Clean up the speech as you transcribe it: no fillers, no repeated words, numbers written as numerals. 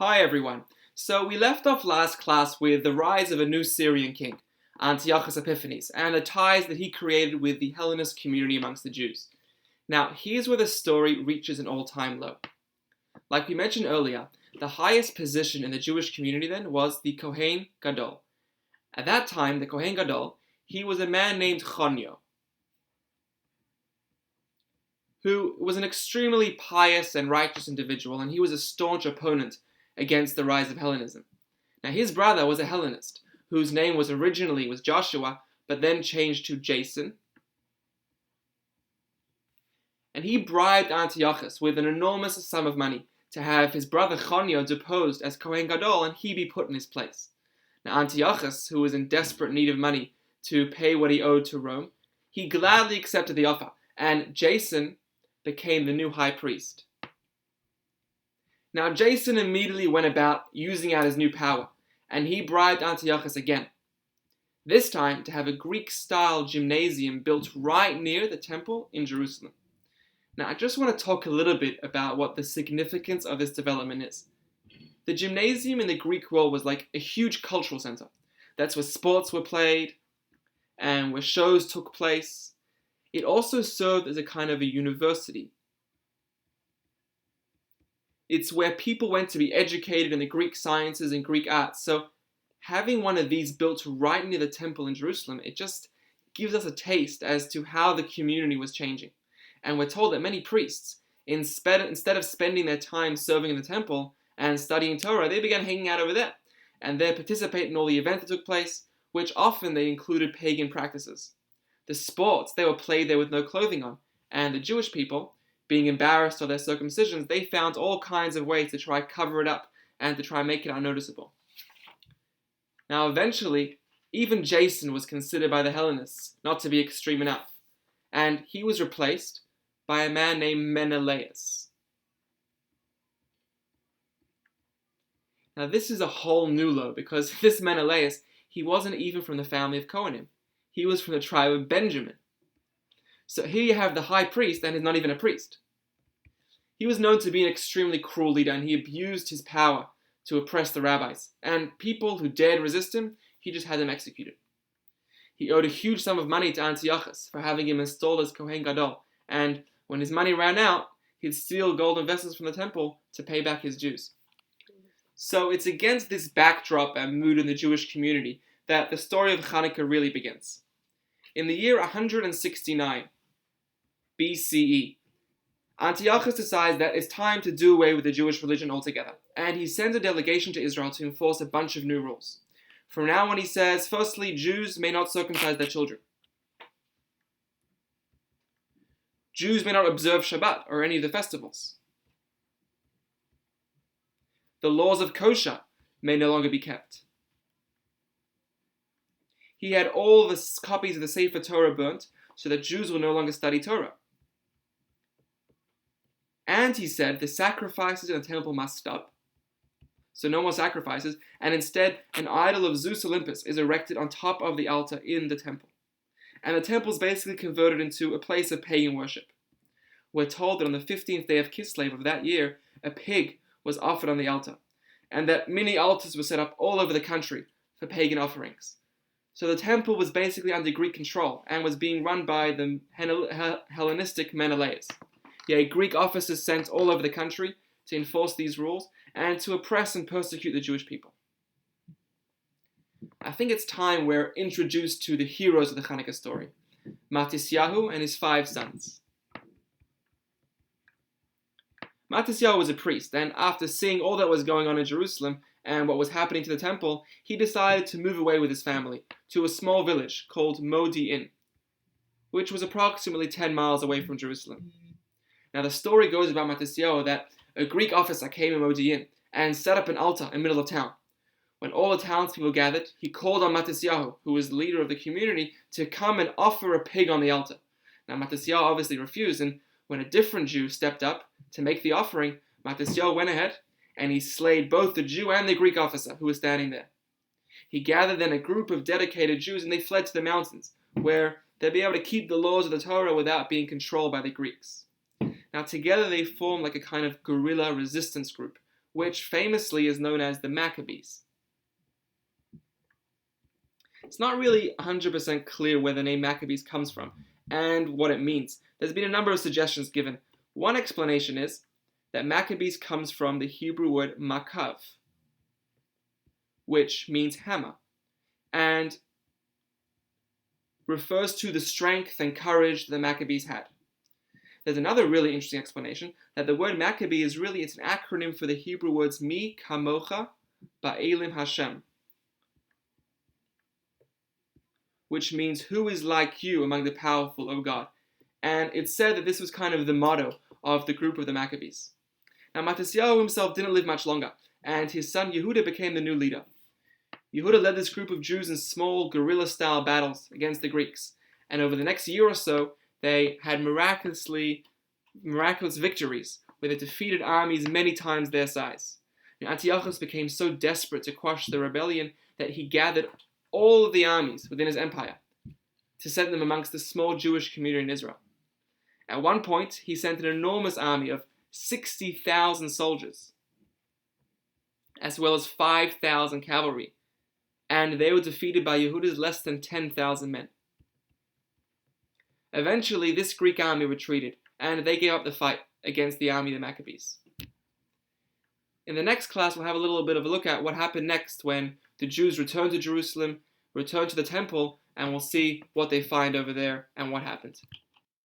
Hi everyone. So we left off last class with the rise of a new Syrian king, Antiochus Epiphanes, and the ties that he created with the Hellenist community amongst the Jews. Now, here's where the story reaches an all-time low. Like we mentioned earlier, the highest position in the Jewish community then was the Kohen Gadol. At that time, the Kohen Gadol, he was a man named Chonyo, who was an extremely pious and righteous individual, and he was a staunch opponent against the rise of Hellenism. Now, his brother was a Hellenist, whose name was originally Joshua, but then changed to Jason. And he bribed Antiochus with an enormous sum of money to have his brother Chonyo deposed as Kohen Gadol and he be put in his place. Now, Antiochus, who was in desperate need of money to pay what he owed to Rome, he gladly accepted the offer, and Jason became the new high priest. Now, Jason immediately went about using out his new power, and he bribed Antiochus again. This time to have a Greek-style gymnasium built right near the temple in Jerusalem. Now, I just want to talk a little bit about what the significance of this development is. The gymnasium in the Greek world was like a huge cultural center. That's where sports were played and where shows took place. It also served as a kind of a university. It's where people went to be educated in the Greek sciences and Greek arts. So having one of these built right near the temple in Jerusalem, it just gives us a taste as to how the community was changing. And we're told that many priests, instead of spending their time serving in the temple and studying Torah, they began hanging out over there. And they participated in all the events that took place, which often they included pagan practices. The sports, they were played there with no clothing on. And the Jewish people, being embarrassed of their circumcisions, they found all kinds of ways to try cover it up and to try make it unnoticeable. Now eventually, even Jason was considered by the Hellenists not to be extreme enough, and he was replaced by a man named Menelaus. Now this is a whole new low, because this Menelaus, he wasn't even from the family of Kohanim. He was from the tribe of Benjamin. So here you have the high priest, and he's not even a priest. He was known to be an extremely cruel leader, and he abused his power to oppress the rabbis. And people who dared resist him, he just had them executed. He owed a huge sum of money to Antiochus for having him installed as Kohen Gadol, and when his money ran out, he'd steal golden vessels from the temple to pay back his dues. So it's against this backdrop and mood in the Jewish community that the story of Chanukah really begins. In the year 169 BCE, Antiochus decides that it's time to do away with the Jewish religion altogether, and he sends a delegation to Israel to enforce a bunch of new rules. From now on, he says, firstly, Jews may not circumcise their children. Jews may not observe Shabbat or any of the festivals. The laws of kosher may no longer be kept. He had all the copies of the Sefer Torah burnt so that Jews will no longer study Torah. And he said the sacrifices in the temple must stop. So no more sacrifices, and instead an idol of Zeus Olympus is erected on top of the altar in the temple. And the temple is basically converted into a place of pagan worship. We're told that on the 15th day of Kislev of that year, a pig was offered on the altar, and that many altars were set up all over the country for pagan offerings. So the temple was basically under Greek control and was being run by the Hellenistic Menelaus. He had Greek officers sent all over the country to enforce these rules and to oppress and persecute the Jewish people. I think it's time we're introduced to the heroes of the Chanukah story, Matisyahu and his 5 sons. Matisyahu was a priest, and after seeing all that was going on in Jerusalem and what was happening to the temple, he decided to move away with his family to a small village called Modi'in, which was approximately 10 miles away from Jerusalem. Now the story goes about Matisyahu that a Greek officer came in Modi'in and set up an altar in the middle of town. When all the townspeople gathered, he called on Matisyahu, who was the leader of the community, to come and offer a pig on the altar. Now Matisyahu obviously refused, and when a different Jew stepped up to make the offering, Matisyahu went ahead and he slayed both the Jew and the Greek officer who was standing there. He gathered then a group of dedicated Jews and they fled to the mountains, where they'd be able to keep the laws of the Torah without being controlled by the Greeks. Now together they formed like a kind of guerrilla resistance group, which famously is known as the Maccabees. It's not really 100% clear where the name Maccabees comes from and what it means. There's been a number of suggestions given. One explanation is that Maccabees comes from the Hebrew word makav, which means hammer, and refers to the strength and courage that the Maccabees had. There's another really interesting explanation that the word Maccabee is really, it's an acronym for the Hebrew words Mi Kamocha Ba'elim Hashem, which means who is like you among the powerful, O God. And it's said that this was kind of the motto of the group of the Maccabees. Now Matisyahu himself didn't live much longer, and his son Yehuda became the new leader. Yehuda led this group of Jews in small guerrilla-style battles against the Greeks, and over the next year or so, they had miraculous victories, where they defeated armies many times their size. Antiochus became so desperate to quash the rebellion that he gathered all of the armies within his empire to send them amongst the small Jewish community in Israel. At one point, he sent an enormous army of 60,000 soldiers, as well as 5,000 cavalry, and they were defeated by Yehuda's less than 10,000 men. Eventually, this Greek army retreated, and they gave up the fight against the army of the Maccabees. In the next class, we'll have a little bit of a look at what happened next when the Jews returned to Jerusalem, returned to the temple, and we'll see what they find over there and what happened.